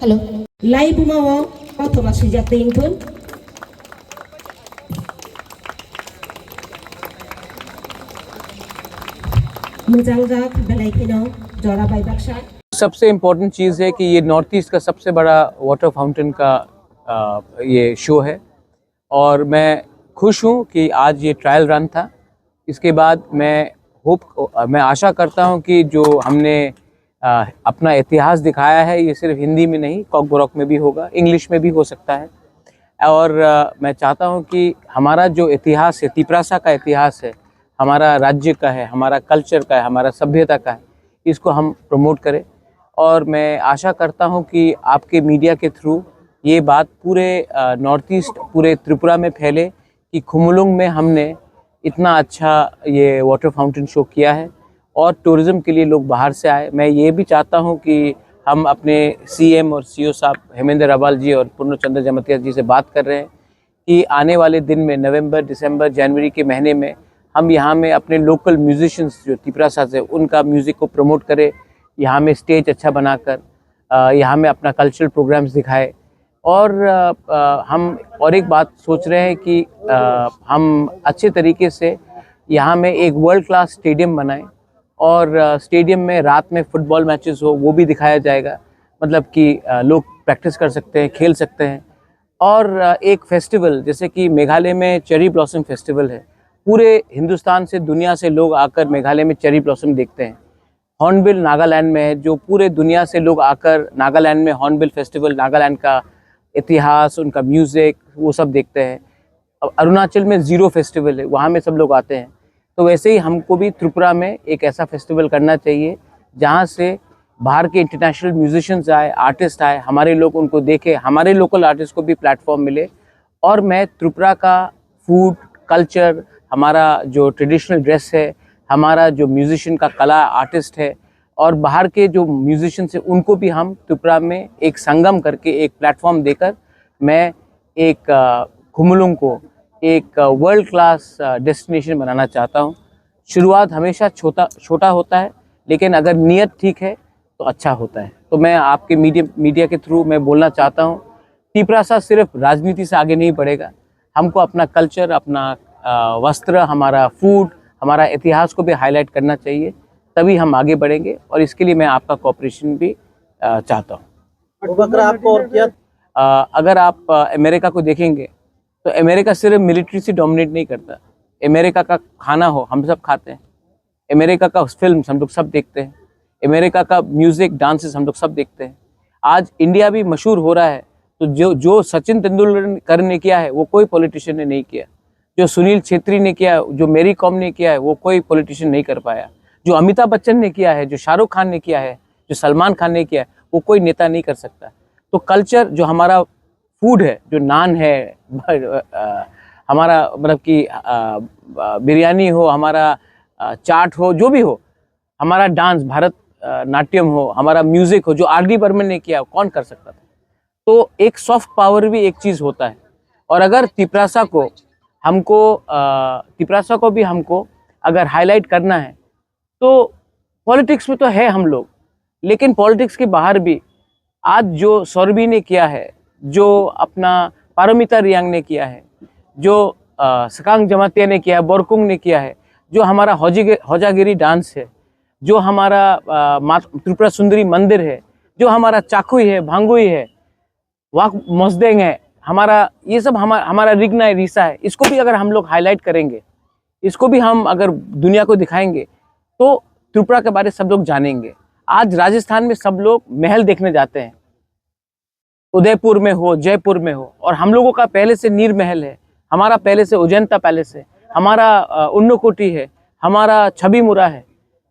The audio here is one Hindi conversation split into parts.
Halo, lai bumawo, auto masih jatuhin pun. मुजांजाक बेलाइकिनो जोड़ा बाई बक्शा। सबसे इम्पोर्टेंट चीज़ है कि ये नॉर्थ ईस्ट का सबसे बड़ा वाटर फाउंटेन का ये शो है और मैं खुश हूँ कि आज ये ट्रायल रन था। इसके बाद मैं आशा करता हूँ कि जो हमने अपना इतिहास दिखाया है ये सिर्फ हिंदी में नहीं, कॉकबोरॉक में भी होगा, इंग्लिश में भी हो सकता है। और मैं चाहता हूँ कि हमारा जो इतिहास है, तिपरासा का इतिहास है, हमारा राज्य का है, हमारा कल्चर का है, हमारा सभ्यता का है, इसको हम प्रमोट करें। और मैं आशा करता हूँ कि आपके मीडिया के थ्रू ये बात पूरे नॉर्थ ईस्ट, पूरे त्रिपुरा में फैले कि खुमुलुंग में हमने इतना अच्छा ये वाटर फाउंटेन शो किया है और टूरिज़्म के लिए लोग बाहर से आए। मैं ये भी चाहता हूँ कि हम अपने सीएम और सीओ साहब हेमेंद्र अबाल जी और पूर्णचंद्र जमतिया जी से बात कर रहे हैं कि आने वाले दिन में नवंबर, दिसंबर, जनवरी के महीने में हम यहाँ में अपने लोकल म्यूजिशियंस जो तिपरासा से उनका म्यूज़िक को प्रमोट करें, यहाँ में स्टेज अच्छा बनाकर यहाँ में अपना कल्चरल प्रोग्राम्स दिखाए। और हम और एक बात सोच रहे हैं कि हम अच्छे तरीके से यहाँ में एक वर्ल्ड क्लास स्टेडियम बनाएं और स्टेडियम में रात में फुटबॉल मैचेस हो वो भी दिखाया जाएगा, मतलब कि लोग प्रैक्टिस कर सकते हैं, खेल सकते हैं। और एक फेस्टिवल जैसे कि मेघालय में चेरी ब्लॉसम फेस्टिवल है, पूरे हिंदुस्तान से, दुनिया से लोग आकर मेघालय में चेरी ब्लॉसम देखते हैं। हॉर्नबिल नागालैंड में है, जो पूरे दुनिया से लोग आकर नागालैंड में हॉर्नबिल फेस्टिवल, नागालैंड का इतिहास, उनका म्यूज़िक, वो सब देखते हैं। अब अरुणाचल में ज़ीरो फेस्टिवल है, वहाँ में सब लोग आते हैं। तो वैसे ही हमको भी त्रिपुरा में एक ऐसा फेस्टिवल करना चाहिए जहाँ से बाहर के इंटरनेशनल म्यूजिशियंस आए, आर्टिस्ट आए, हमारे लोग उनको देखें, हमारे लोकल आर्टिस्ट को भी प्लेटफॉर्म मिले। और मैं त्रिपुरा का फूड, कल्चर, हमारा जो ट्रेडिशनल ड्रेस है, हमारा जो म्यूजिशियन का कला आर्टिस्ट है और बाहर के जो म्यूजिशियंस हैं उनको भी हम त्रिपुरा में एक संगम करके एक प्लेटफॉर्म देकर मैं एक खुमुलुंग को एक वर्ल्ड क्लास डेस्टिनेशन बनाना चाहता हूँ। शुरुआत हमेशा छोटा होता है, लेकिन अगर नीयत ठीक है तो अच्छा होता है। तो मैं आपके मीडिया के थ्रू मैं बोलना चाहता हूँ, तिपरासा सिर्फ राजनीति से आगे नहीं बढ़ेगा। हमको अपना कल्चर, अपना वस्त्र, हमारा फूड, हमारा इतिहास को भी हाईलाइट करना चाहिए, तभी हम आगे बढ़ेंगे। और इसके लिए मैं आपका कोऑपरेशन भी चाहता हूँ। अगर आप अमेरिका को देखेंगे तो अमेरिका सिर्फ मिलिट्री से डोमिनेट नहीं करता। अमेरिका का खाना हो हम सब खाते हैं, अमेरिका का फिल्म हम लोग सब देखते हैं, अमेरिका का म्यूज़िक, डांसेस हम लोग सब देखते हैं। आज इंडिया भी मशहूर हो रहा है, तो जो सचिन तेंदुलकर ने किया है वो कोई पॉलिटिशियन ने नहीं किया। जो सुनील छेत्री ने किया, जो मेरी कॉम ने किया है, वो कोई पॉलिटिशियन नहीं कर पाया। जो अमिताभ बच्चन ने किया है, जो शाहरुख खान ने किया है, जो सलमान खान ने किया है, वो कोई नेता नहीं कर सकता। तो कल्चर, जो हमारा फूड है, जो नान है, हमारा मतलब कि बिरयानी हो, हमारा चाट हो, जो भी हो, हमारा डांस, भारत नाट्यम हो, हमारा म्यूज़िक हो, जो आर.डी. बर्मन ने किया, कौन कर सकता था। तो एक सॉफ्ट पावर भी एक चीज़ होता है। और अगर तिपरासा को भी हमको अगर हाईलाइट करना है तो पॉलिटिक्स में तो है हम लोग, लेकिन पॉलिटिक्स के बाहर भी आज जो सौरभी ने किया है, जो अपना पारमिता रियांग ने किया है, जो सकांग जमातिया ने किया है, बोरकुंग ने किया है, जो हमारा हौजागिरी डांस है, जो हमारा त्रिपुरा सुंदरी मंदिर है, जो हमारा चाकुई है, भांगुई है, वाक मोसदेंग है, हमारा ये सब हमारा रिगना है, रीसा है, इसको भी अगर हम लोग हाईलाइट करेंगे, इसको भी हम अगर दुनिया को दिखाएंगे तो त्रिपुरा के बारे सब लोग जानेंगे। आज राजस्थान में सब लोग महल देखने जाते हैं, उदयपुर में हो, जयपुर में हो, और हम लोगों का पहले से नीर महल है, हमारा पहले से अजंता पैलेस है, हमारा उन्नकोटी है, हमारा छवि मुरा है,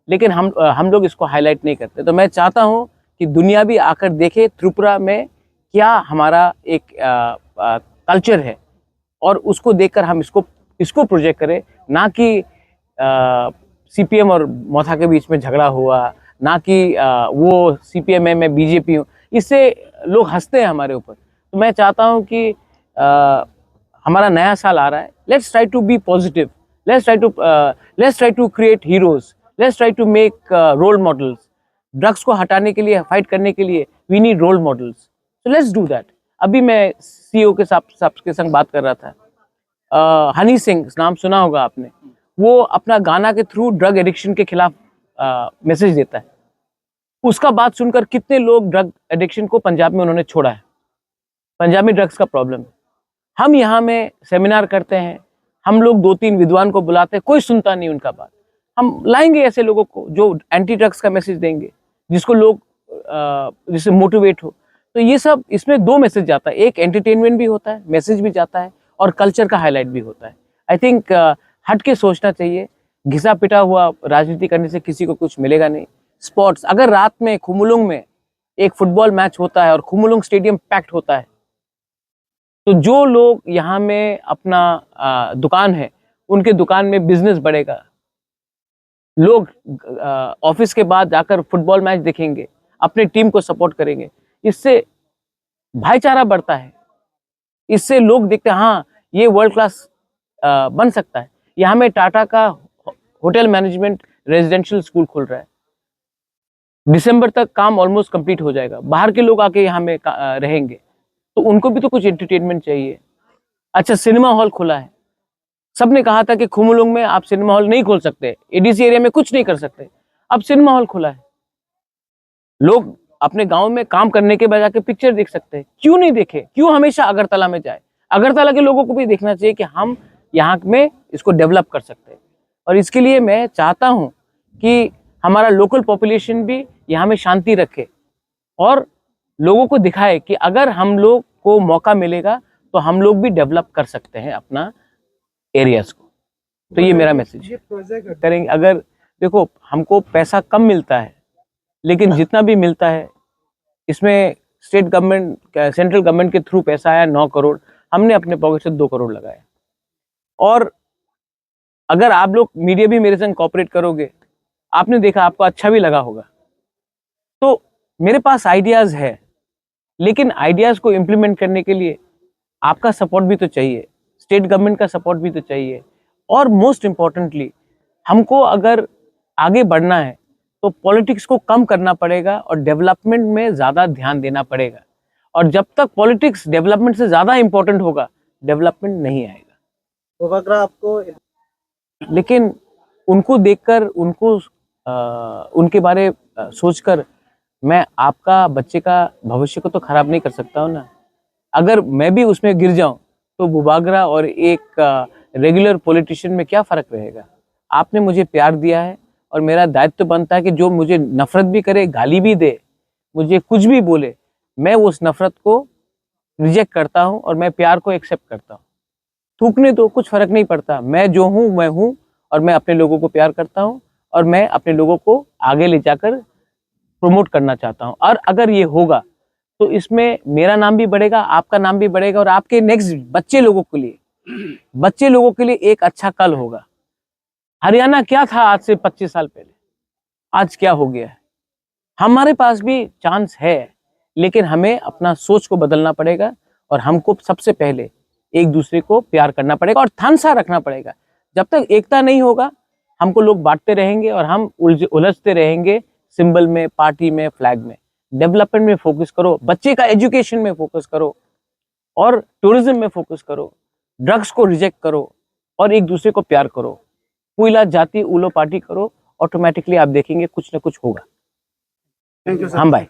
लेकिन हम लोग इसको हाईलाइट नहीं करते। तो मैं चाहता हूँ कि दुनिया भी आकर देखे त्रिपुरा में क्या हमारा एक कल्चर है, और उसको देखकर हम इसको प्रोजेक्ट करें, ना कि सीपीएम और मोथा के बीच में झगड़ा हुआ, ना कि वो सीपीएम है मैं बीजेपी हूँ, इससे लोग हंसते हैं हमारे ऊपर। तो मैं चाहता हूँ कि हमारा नया साल आ रहा है, let's try to be positive, let's try to create heroes, let's try to make role models. Drugs को हटाने के लिए, फाइट करने के लिए we need role models, so let's do that. अभी मैं सीईओ के साथ के संग बात कर रहा था, हनी सिंह नाम सुना होगा आपने, वो अपना गाना के थ्रू ड्रग एडिक्शन के खिलाफ मैसेज देता है। उसका बात सुनकर कितने लोग ड्रग एडिक्शन को पंजाब में उन्होंने छोड़ा है। पंजाब में ड्रग्स का प्रॉब्लम है। हम यहाँ में सेमिनार करते हैं, हम लोग 2-3 विद्वान को बुलाते हैं, कोई सुनता नहीं उनका बात। हम लाएंगे ऐसे लोगों को जो एंटी ड्रग्स का मैसेज देंगे, जिसको लोग जिससे मोटिवेट हो। तो ये सब, इसमें 2 मैसेज जाता है, एक एंटरटेनमेंट भी होता है, मैसेज भी जाता है, और कल्चर का हाईलाइट भी होता है। आई थिंक हट के सोचना चाहिए। घिसा पिटा हुआ राजनीति करने से किसी को कुछ मिलेगा नहीं। स्पोर्ट्स, अगर रात में खुमुलुंग में एक फुटबॉल मैच होता है और खुमुलुंग स्टेडियम पैक्ड होता है, तो जो लोग यहाँ में अपना दुकान है, उनके दुकान में बिजनेस बढ़ेगा। लोग ऑफिस के बाद जाकर फुटबॉल मैच देखेंगे, अपने टीम को सपोर्ट करेंगे। इससे भाईचारा बढ़ता है, इससे लोग देखते हैं हाँ ये वर्ल्ड क्लास बन सकता है। यहाँ में टाटा का होटल मैनेजमेंट रेजिडेंशियल स्कूल खुल रहा है, दिसंबर तक काम ऑलमोस्ट कंप्लीट हो जाएगा। बाहर के लोग आके यहाँ में रहेंगे, तो उनको भी तो कुछ एंटरटेनमेंट चाहिए। अच्छा, सिनेमा हॉल खुला है। सबने कहा था कि खुमुलुंग में आप सिनेमा हॉल नहीं खोल सकते, एडीसी एरिया में कुछ नहीं कर सकते, अब सिनेमा हॉल खुला है। लोग अपने गांव में काम करने के बजाय के पिक्चर देख सकते हैं। क्यों नहीं देखे? क्यों हमेशा अगरतला में जाए? अगरतला के लोगों को भी देखना चाहिए कि हम यहाँ में इसको डेवलप कर सकते हैं। और इसके लिए मैं चाहता हूँ कि हमारा लोकल पॉपुलेशन भी यहाँ में शांति रखे और लोगों को दिखाए कि अगर हम लोग को मौका मिलेगा तो हम लोग भी डेवलप कर सकते हैं अपना एरियाज को। तो ये मेरा मैसेज करेंगे। अगर देखो, हमको पैसा कम मिलता है, लेकिन जितना भी मिलता है इसमें स्टेट गवर्नमेंट, सेंट्रल गवर्नमेंट के थ्रू पैसा आया 9 करोड़, हमने अपने पॉकेट से 2 करोड़ लगाया। और अगर आप लोग मीडिया भी मेरे संग कोऑपरेट करोगे, आपने देखा, आपको अच्छा भी लगा होगा। तो मेरे पास आइडियाज है, लेकिन आइडियाज को इम्प्लीमेंट करने के लिए आपका सपोर्ट भी तो चाहिए, स्टेट गवर्नमेंट का सपोर्ट भी तो चाहिए। और मोस्ट इम्पॉर्टेंटली, हमको अगर आगे बढ़ना है तो पॉलिटिक्स को कम करना पड़ेगा और डेवलपमेंट में ज़्यादा ध्यान देना पड़ेगा। और जब तक पॉलिटिक्स डेवलपमेंट से ज़्यादा इम्पोर्टेंट होगा, डेवलपमेंट नहीं आएगा। तो अगर आपको, लेकिन उनको देखकर, उनके बारे सोचकर मैं आपका बच्चे का भविष्य को तो खराब नहीं कर सकता हूँ ना। अगर मैं भी उसमें गिर जाऊं तो बुबागरा और एक रेगुलर पॉलिटिशियन में क्या फ़र्क रहेगा? आपने मुझे प्यार दिया है और मेरा दायित्व बनता है कि जो मुझे नफ़रत भी करे, गाली भी दे, मुझे कुछ भी बोले, मैं उस नफ़रत को रिजेक्ट करता हूँ और मैं प्यार को एक्सेप्ट करता हूँ। थूकने दो, कुछ फ़र्क नहीं पड़ता। मैं जो हूँ मैं हूँ, और मैं अपने लोगों को प्यार करता हूँ और मैं अपने लोगों को आगे ले जाकर प्रमोट करना चाहता हूँ। और अगर ये होगा तो इसमें मेरा नाम भी बढ़ेगा, आपका नाम भी बढ़ेगा, और आपके नेक्स्ट बच्चे लोगों के लिए एक अच्छा कल होगा। हरियाणा क्या था आज से 25 साल पहले, आज क्या हो गया है? हमारे पास भी चांस है, लेकिन हमें अपना सोच को बदलना पड़ेगा और हमको सबसे पहले एक दूसरे को प्यार करना पड़ेगा और थानसा रखना पड़ेगा। जब तक एकता नहीं होगा, हमको लोग बांटते रहेंगे और हम उलझते रहेंगे सिंबल में, पार्टी में, फ्लैग में। डेवलपमेंट में फोकस करो, बच्चे का एजुकेशन में फोकस करो और टूरिज्म में फोकस करो। ड्रग्स को रिजेक्ट करो और एक दूसरे को प्यार करो। पुइला जाति उलो पार्टी करो, ऑटोमेटिकली आप देखेंगे कुछ ना कुछ होगा। Thank you sir. हम भाई।